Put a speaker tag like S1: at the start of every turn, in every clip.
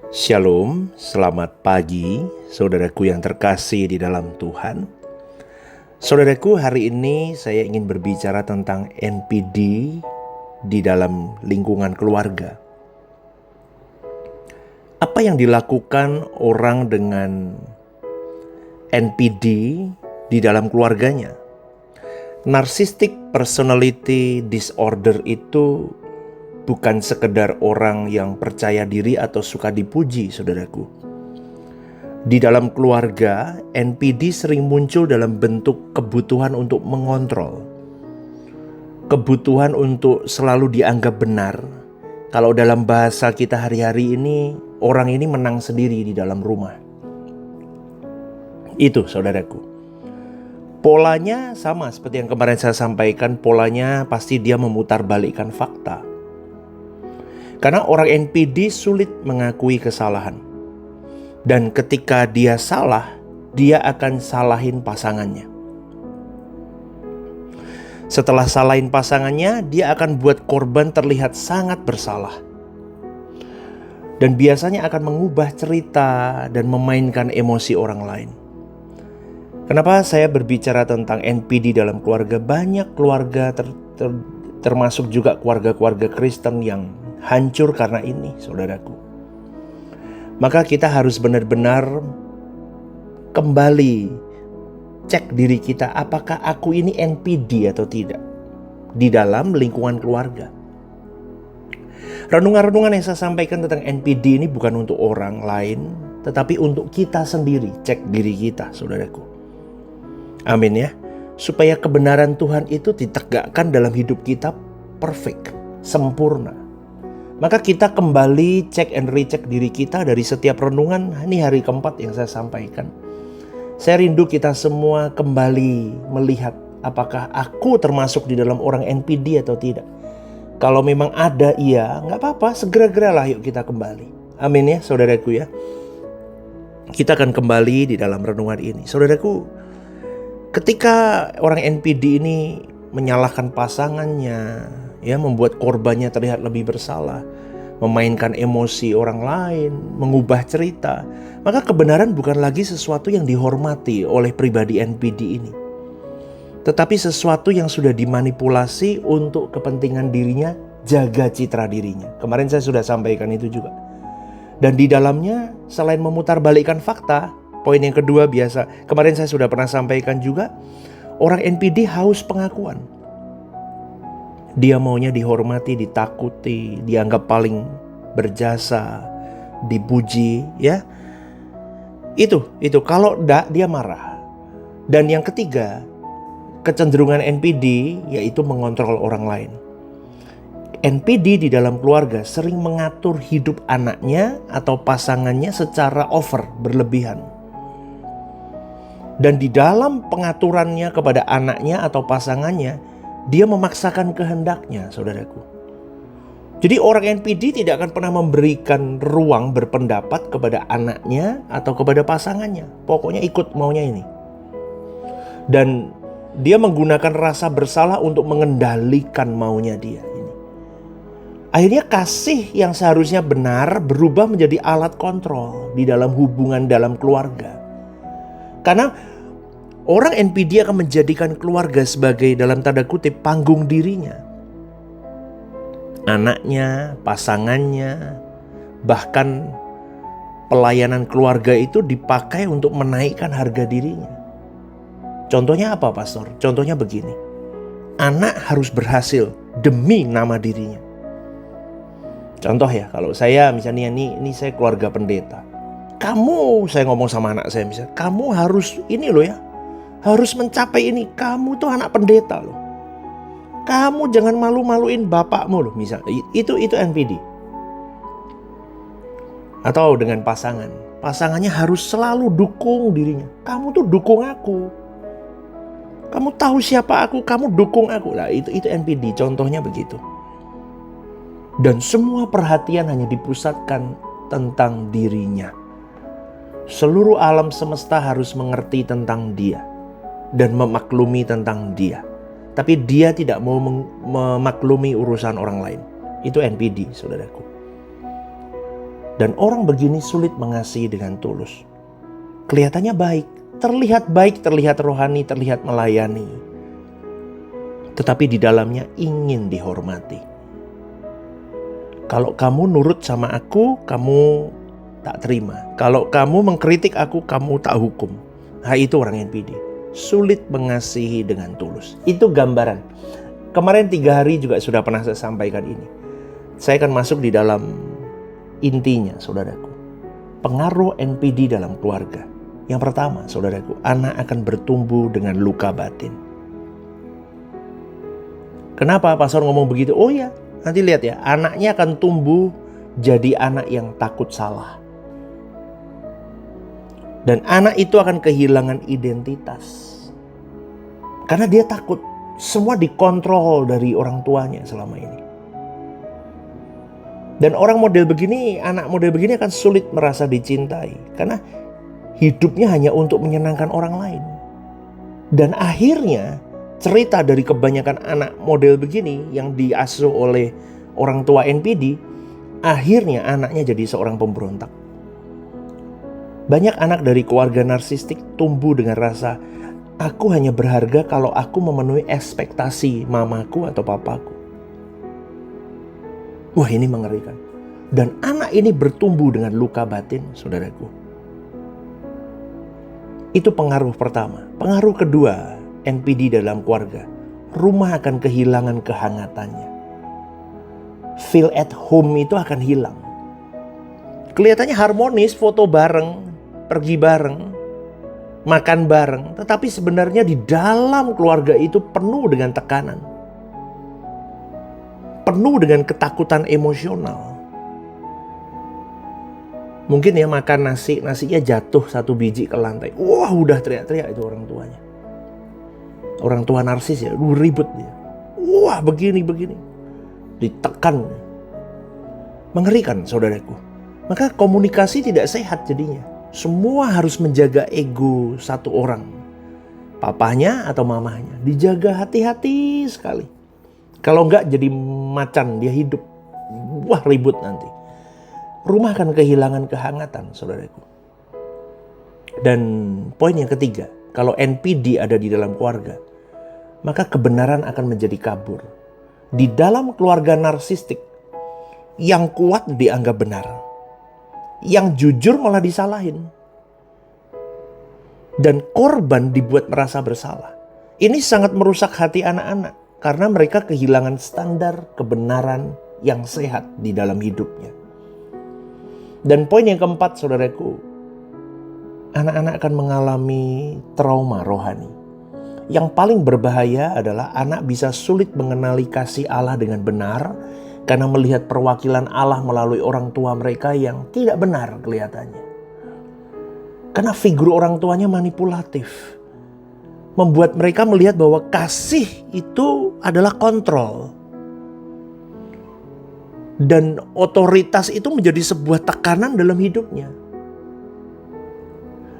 S1: Shalom, selamat pagi saudaraku yang terkasih di dalam Tuhan. Saudaraku, hari ini saya ingin berbicara tentang NPD di dalam lingkungan keluarga. Apa yang dilakukan orang dengan NPD di dalam keluarganya? Narcissistic personality disorder itu bukan sekedar orang yang percaya diri atau suka dipuji, saudaraku. Di dalam keluarga, NPD sering muncul dalam bentuk kebutuhan untuk mengontrol. Kebutuhan untuk selalu dianggap benar. Kalau dalam bahasa kita hari-hari ini, orang ini menang sendiri di dalam rumah. Itu, saudaraku. Polanya sama seperti yang kemarin saya sampaikan, polanya pasti dia memutarbalikkan fakta. Karena orang NPD sulit mengakui kesalahan. Dan ketika dia salah, dia akan salahin pasangannya. Setelah salahin pasangannya, dia akan buat korban terlihat sangat bersalah. Dan biasanya akan mengubah cerita dan memainkan emosi orang lain. Kenapa saya berbicara tentang NPD dalam keluarga? Banyak keluarga termasuk juga keluarga-keluarga Kristen yang hancur karena ini, saudaraku. Maka kita harus benar-benar kembali cek diri kita, apakah aku ini NPD atau tidak di dalam lingkungan keluarga. Renungan-renungan yang saya sampaikan tentang NPD ini bukan untuk orang lain, tetapi untuk kita sendiri. Cek diri kita, saudaraku. Amin ya. Supaya kebenaran Tuhan itu ditegakkan dalam hidup kita perfect, sempurna. Maka kita kembali cek and recheck diri kita dari setiap renungan. Ini hari keempat yang saya sampaikan. Saya rindu kita semua kembali melihat apakah aku termasuk di dalam orang NPD atau tidak. Kalau memang ada, iya, gak apa-apa, segera-geralah yuk kita kembali. Amin ya, saudaraku ya. Kita akan kembali di dalam renungan ini. Saudaraku, ketika orang NPD ini menyalahkan pasangannya, ya, membuat korbannya terlihat lebih bersalah, memainkan emosi orang lain, mengubah cerita, maka kebenaran bukan lagi sesuatu yang dihormati oleh pribadi NPD ini, tetapi sesuatu yang sudah dimanipulasi untuk kepentingan dirinya, jaga citra dirinya. Kemarin saya sudah sampaikan itu juga. Dan di dalamnya selain memutarbalikkan fakta, poin yang kedua biasa, kemarin saya sudah pernah sampaikan juga, orang NPD haus pengakuan. Dia maunya dihormati, ditakuti, dianggap paling berjasa, dipuji, ya. Itu kalau enggak dia marah. Dan yang ketiga, kecenderungan NPD yaitu mengontrol orang lain. NPD di dalam keluarga sering mengatur hidup anaknya atau pasangannya secara over, berlebihan. Dan di dalam pengaturannya kepada anaknya atau pasangannya, dia memaksakan kehendaknya, saudaraku. Jadi orang NPD tidak akan pernah memberikan ruang berpendapat kepada anaknya atau kepada pasangannya. Pokoknya ikut maunya ini. Dan dia menggunakan rasa bersalah untuk mengendalikan maunya dia ini. Akhirnya kasih yang seharusnya benar berubah menjadi alat kontrol di dalam hubungan dalam keluarga. Karena orang NPD akan menjadikan keluarga sebagai dalam tanda kutip panggung dirinya. Anaknya, pasangannya, bahkan pelayanan keluarga itu dipakai untuk menaikkan harga dirinya. Contohnya apa, Pastor? Contohnya begini. Anak harus berhasil demi nama dirinya. Contoh ya, kalau saya misalnya ini saya keluarga pendeta. Saya ngomong sama anak saya misalnya, kamu harus ini loh ya. Harus mencapai ini. Kamu tuh anak pendeta loh. Kamu jangan malu-maluin bapakmu loh misalnya. Itu NPD. Atau dengan pasangan. Pasangannya harus selalu dukung dirinya. Kamu tuh dukung aku. Kamu tahu siapa aku, kamu dukung aku. Nah, itu NPD, contohnya begitu. Dan semua perhatian hanya dipusatkan tentang dirinya. Seluruh alam semesta harus mengerti tentang dia dan memaklumi tentang dia. Tapi dia tidak mau memaklumi urusan orang lain. Itu NPD, saudaraku. Dan orang begini sulit mengasihi dengan tulus. Kelihatannya baik, terlihat rohani, terlihat melayani. Tetapi di dalamnya ingin dihormati. Kalau kamu nurut sama aku, kamu tak terima. Kalau kamu mengkritik aku, kamu tak hukum. Nah, itu orang NPD. Sulit mengasihi dengan tulus. Itu gambaran. Kemarin 3 hari juga sudah pernah saya sampaikan ini. Saya akan masuk di dalam intinya, saudaraku. Pengaruh NPD dalam keluarga. Yang pertama, saudaraku, anak akan bertumbuh dengan luka batin. Kenapa pastor ngomong begitu? Oh ya, nanti lihat ya, anaknya akan tumbuh jadi anak yang takut salah. Dan anak itu akan kehilangan identitas. Karena dia takut. Semua dikontrol dari orang tuanya selama ini. Dan orang model begini, anak model begini akan sulit merasa dicintai. Karena hidupnya hanya untuk menyenangkan orang lain. Dan akhirnya cerita dari kebanyakan anak model begini yang diasuh oleh orang tua NPD, akhirnya anaknya jadi seorang pemberontak. Banyak anak dari keluarga narsistik tumbuh dengan rasa, aku hanya berharga kalau aku memenuhi ekspektasi mamaku atau papaku. Wah, ini mengerikan. Dan anak ini bertumbuh dengan luka batin, saudaraku. Itu pengaruh pertama. Pengaruh kedua, NPD dalam keluarga. Rumah akan kehilangan kehangatannya. Feel at home itu akan hilang. Kelihatannya harmonis, foto bareng, pergi bareng, makan bareng. Tetapi sebenarnya di dalam keluarga itu penuh dengan tekanan. Penuh dengan ketakutan emosional. Mungkin ya makan nasinya jatuh 1 biji ke lantai. Wah, udah teriak-teriak itu orang tuanya. Orang tua narsis ya, ribut dia. Wah, begini. Ditekan. Mengerikan, saudaraku. Maka komunikasi tidak sehat jadinya. Semua harus menjaga ego satu orang. Papanya atau mamanya. Dijaga hati-hati sekali. Kalau enggak jadi macan, dia hidup. Wah, ribut nanti. Rumah akan kehilangan kehangatan, saudaraku. Dan poin yang ketiga, kalau NPD ada di dalam keluarga, maka kebenaran akan menjadi kabur. Di dalam keluarga narsistik, yang kuat dianggap benar. Yang jujur malah disalahin. Dan korban dibuat merasa bersalah. Ini sangat merusak hati anak-anak. Karena mereka kehilangan standar kebenaran yang sehat di dalam hidupnya. Dan poin yang keempat, saudaraku, anak-anak akan mengalami trauma rohani. Yang paling berbahaya adalah anak bisa sulit mengenali kasih Allah dengan benar karena melihat perwakilan Allah melalui orang tua mereka yang tidak benar kelihatannya. Karena figur orang tuanya manipulatif. Membuat mereka melihat bahwa kasih itu adalah kontrol. Dan otoritas itu menjadi sebuah tekanan dalam hidupnya.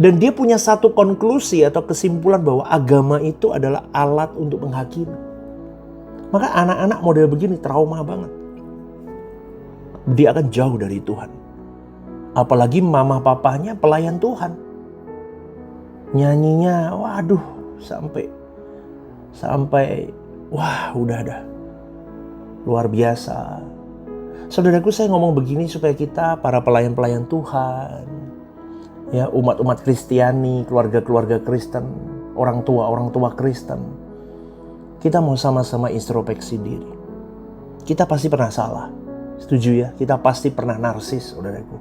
S1: Dan dia punya satu konklusi atau kesimpulan bahwa agama itu adalah alat untuk menghakimi. Maka anak-anak model begini trauma banget. Dia akan jauh dari Tuhan. Apalagi mama papanya pelayan Tuhan. Nyanyinya waduh sampai wah udah luar biasa. Saudaraku, saya ngomong begini supaya kita para pelayan-pelayan Tuhan, ya umat-umat Kristiani, keluarga-keluarga Kristen, orang tua Kristen, kita mau sama-sama introspeksi diri. Kita pasti pernah salah, setuju ya? Kita pasti pernah narsis, saudaraku.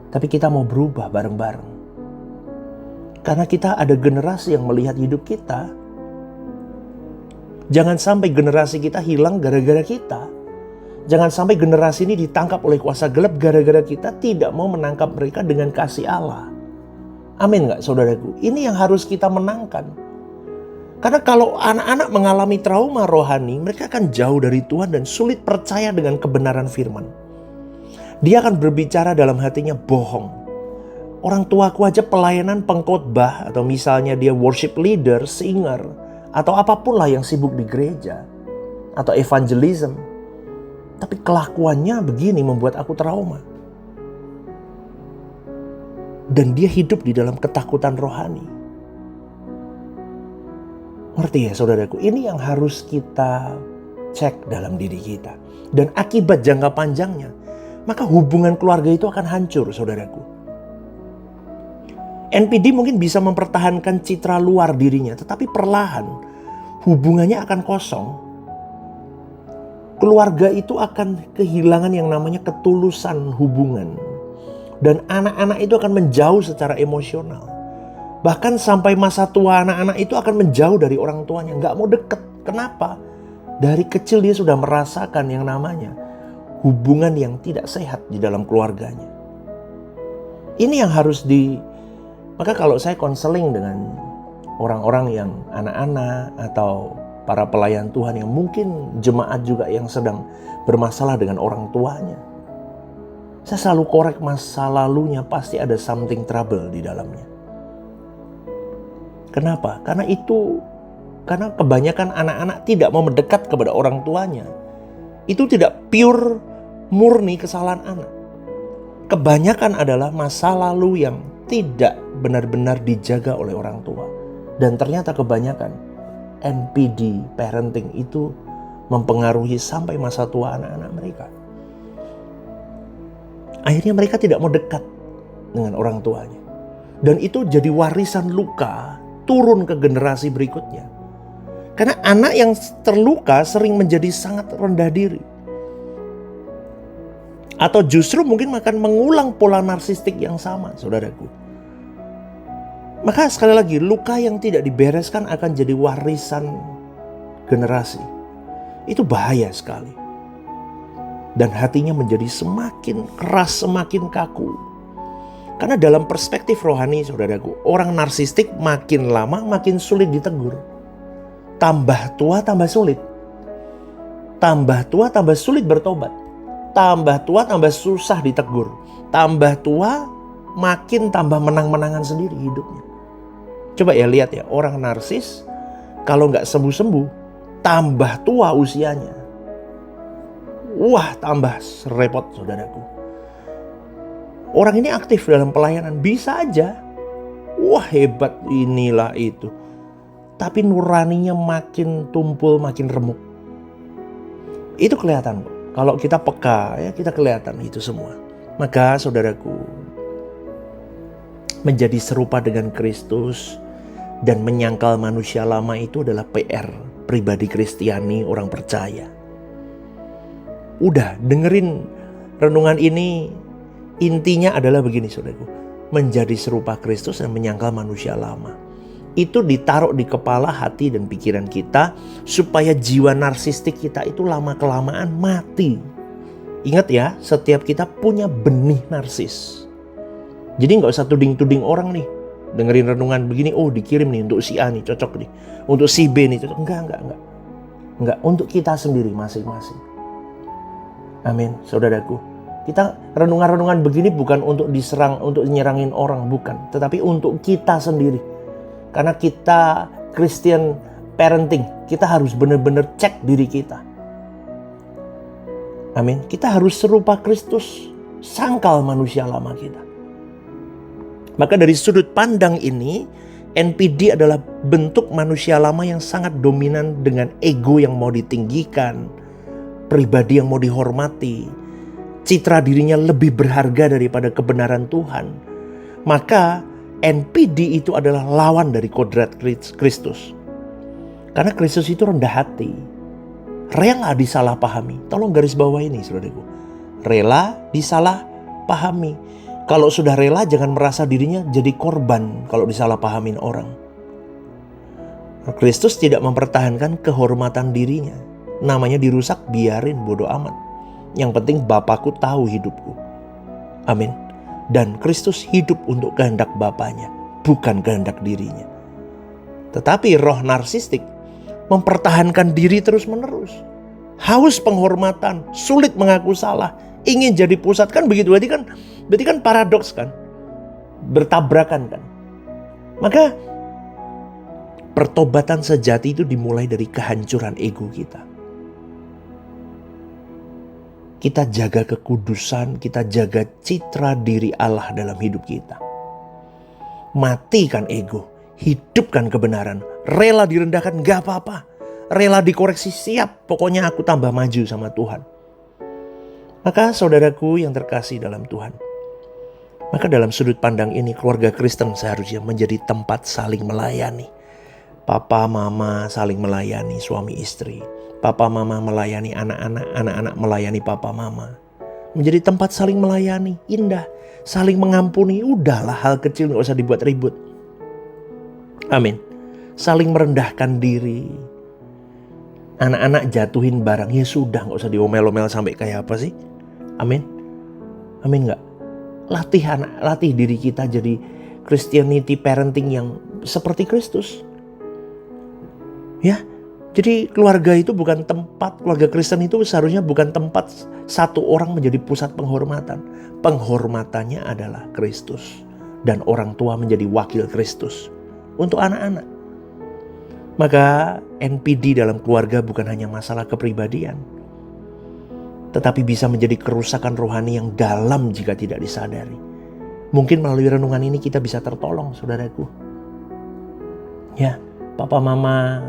S1: Tapi kita mau berubah bareng-bareng. Karena kita ada generasi yang melihat hidup kita. Jangan sampai generasi kita hilang gara-gara kita. Jangan sampai generasi ini ditangkap oleh kuasa gelap gara-gara kita tidak mau menangkap mereka dengan kasih Allah. Amin gak, saudaraku? Ini yang harus kita menangkan. Karena kalau anak-anak mengalami trauma rohani, mereka akan jauh dari Tuhan dan sulit percaya dengan kebenaran firman. Dia akan berbicara dalam hatinya bohong. Orang tuaku aja pelayanan pengkhotbah atau misalnya dia worship leader, singer, atau apapun lah yang sibuk di gereja atau evangelism. Tapi kelakuannya begini membuat aku trauma. Dan dia hidup di dalam ketakutan rohani. Ngerti ya saudaraku? Ini yang harus kita cek dalam diri kita. Dan akibat jangka panjangnya, maka hubungan keluarga itu akan hancur saudaraku. NPD mungkin bisa mempertahankan citra luar dirinya, tetapi perlahan hubungannya akan kosong. Keluarga itu akan kehilangan yang namanya ketulusan hubungan. Dan anak-anak itu akan menjauh secara emosional. Bahkan sampai masa tua anak-anak itu akan menjauh dari orang tuanya. Gak mau deket. Kenapa? Dari kecil dia sudah merasakan yang namanya hubungan yang tidak sehat di dalam keluarganya. Ini yang harus Maka kalau saya konseling dengan orang-orang yang anak-anak atau para pelayan Tuhan yang mungkin jemaat juga yang sedang bermasalah dengan orang tuanya, saya selalu korek masa lalunya, pasti ada something trouble di dalamnya. Kenapa? Karena kebanyakan anak-anak tidak mau mendekat kepada orang tuanya. Itu tidak pure, murni kesalahan anak. Kebanyakan adalah masa lalu yang tidak benar-benar dijaga oleh orang tua. Dan ternyata kebanyakan NPD parenting itu mempengaruhi sampai masa tua anak-anak mereka. Akhirnya mereka tidak mau dekat dengan orang tuanya. Dan itu jadi warisan luka turun ke generasi berikutnya. Karena anak yang terluka sering menjadi sangat rendah diri. Atau justru mungkin akan mengulang pola narsistik yang sama, saudaraku. Maka sekali lagi, luka yang tidak dibereskan akan jadi warisan generasi. Itu bahaya sekali. Dan hatinya menjadi semakin keras, semakin kaku. Karena dalam perspektif rohani, saudaraku, orang narsistik makin lama makin sulit ditegur. Tambah tua tambah sulit. Tambah tua tambah sulit bertobat. Tambah tua tambah susah ditegur. Tambah tua makin tambah menang-menangan sendiri hidupnya. Coba ya lihat ya, orang narsis kalau nggak sembuh-sembuh, tambah tua usianya. Wah, tambah repot saudaraku. Orang ini aktif dalam pelayanan, bisa aja. Wah, hebat inilah itu. Tapi nuraninya makin tumpul, makin remuk. Itu kelihatan. Kalau kita peka, ya kita kelihatan itu semua. Maka saudaraku, menjadi serupa dengan Kristus dan menyangkal manusia lama itu adalah PR pribadi Kristiani, orang percaya. Udah dengerin renungan ini, intinya adalah begini saudaraku. Menjadi serupa Kristus dan menyangkal manusia lama. Itu ditaruh di kepala, hati dan pikiran kita supaya jiwa narsistik kita itu lama-kelamaan mati. Ingat ya, setiap kita punya benih narsis. Jadi gak usah tuding-tuding orang nih. Dengerin renungan begini, oh dikirim nih untuk si A nih, cocok nih. Untuk si B nih, cocok. Enggak, untuk kita sendiri masing-masing. Amin, saudaraku. Kita renungan-renungan begini bukan untuk diserang, untuk nyerangin orang, bukan. Tetapi untuk kita sendiri. Karena kita Christian parenting, kita harus benar-benar cek diri kita. Amin. Kita harus serupa Kristus, sangkal manusia lama kita. Maka dari sudut pandang ini, NPD adalah bentuk manusia lama yang sangat dominan dengan ego yang mau ditinggikan, pribadi yang mau dihormati, citra dirinya lebih berharga daripada kebenaran Tuhan. Maka NPD itu adalah lawan dari kodrat Kristus. Karena Kristus itu rendah hati. Rela disalahpahami. Tolong garis bawah ini saudaraku. Rela disalahpahami. Kalau sudah rela jangan merasa dirinya jadi korban kalau disalahpahamin orang. Kristus tidak mempertahankan kehormatan dirinya. Namanya dirusak, biarin, bodoh amat. Yang penting Bapakku tahu hidupku. Amin. Dan Kristus hidup untuk kehendak Bapaknya, bukan kehendak dirinya. Tetapi roh narsistik mempertahankan diri terus-menerus. Haus penghormatan, sulit mengaku salah, ingin jadi pusat. Kan begitu, berarti kan paradoks kan? Bertabrakan kan? Maka pertobatan sejati itu dimulai dari kehancuran ego kita. Kita jaga kekudusan, kita jaga citra diri Allah dalam hidup kita. Matikan ego, hidupkan kebenaran, rela direndahkan gak apa-apa, rela dikoreksi siap, pokoknya aku tambah maju sama Tuhan. Maka saudaraku yang terkasih dalam Tuhan, maka dalam sudut pandang ini keluarga Kristen seharusnya menjadi tempat saling melayani. Papa mama saling melayani suami istri, papa mama melayani anak-anak, anak-anak melayani papa mama. Menjadi tempat saling melayani, indah, saling mengampuni. Udahlah, hal kecil gak usah dibuat ribut. Amin. Saling merendahkan diri. Anak-anak jatuhin barang, ya sudah, gak usah diomel-omel sampai kayak apa sih. Amin. Amin gak? Latih diri kita jadi Christianity parenting yang seperti Kristus. Ya, jadi keluarga itu bukan tempat, keluarga Kristen itu seharusnya bukan tempat satu orang menjadi pusat penghormatan. Penghormatannya adalah Kristus. Dan orang tua menjadi wakil Kristus untuk anak-anak. Maka NPD dalam keluarga bukan hanya masalah kepribadian, tetapi bisa menjadi kerusakan rohani yang dalam jika tidak disadari. Mungkin melalui renungan ini kita bisa tertolong, saudaraku. Ya, papa mama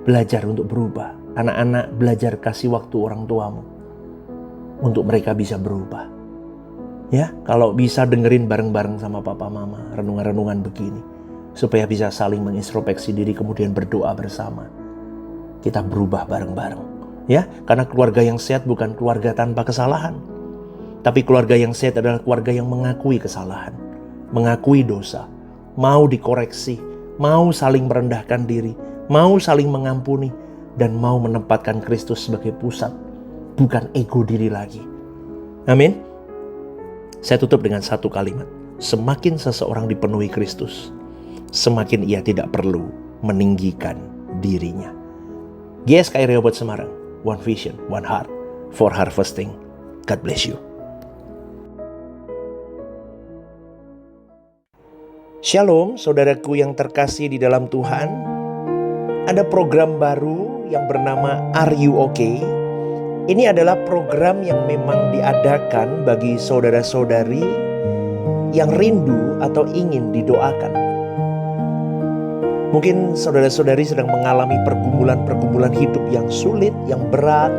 S1: belajar untuk berubah. Anak-anak belajar kasih waktu orang tuamu untuk mereka bisa berubah. Ya, kalau bisa dengerin bareng-bareng sama papa mama renungan-renungan begini, supaya bisa saling mengintrospeksi diri kemudian berdoa bersama. Kita berubah bareng-bareng. Ya, karena keluarga yang sehat bukan keluarga tanpa kesalahan. Tapi keluarga yang sehat adalah keluarga yang mengakui kesalahan, mengakui dosa, mau dikoreksi, mau saling merendahkan diri, mau saling mengampuni, dan mau menempatkan Kristus sebagai pusat, bukan ego diri lagi. Amin. Saya tutup dengan satu kalimat. Semakin seseorang dipenuhi Kristus, semakin ia tidak perlu meninggikan dirinya. GSKI Rehoboth Semarang, one vision, one heart for harvesting. God bless you. Shalom, saudaraku yang terkasih di dalam Tuhan. Ada program baru yang bernama Are You Okay? Ini adalah program yang memang diadakan bagi saudara-saudari yang rindu atau ingin didoakan. Mungkin saudara-saudari sedang mengalami pergumulan-pergumulan hidup yang sulit, yang berat,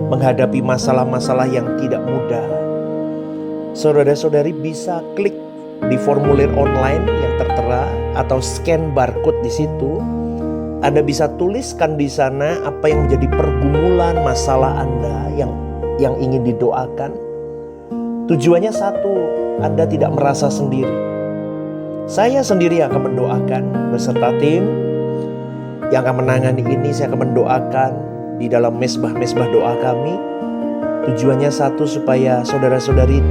S1: menghadapi masalah-masalah yang tidak mudah. Saudara-saudari bisa klik di formulir online yang tertera atau scan barcode di situ. Anda bisa tuliskan di sana apa yang menjadi pergumulan masalah Anda yang ingin didoakan. Tujuannya satu, Anda tidak merasa sendiri. Saya sendiri akan mendoakan beserta tim yang akan menangani ini. Saya akan mendoakan di dalam mesbah-mesbah doa kami. Tujuannya satu, supaya saudara-saudari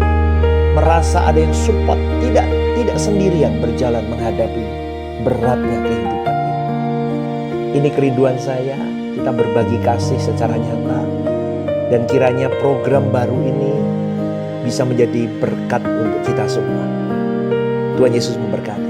S1: merasa ada yang support, tidak sendirian berjalan menghadapi beratnya kehidupan ini. Ini kerinduan saya, kita berbagi kasih secara nyata, dan kiranya program baru ini bisa menjadi berkat untuk kita semua. Tuhan Yesus memberkati.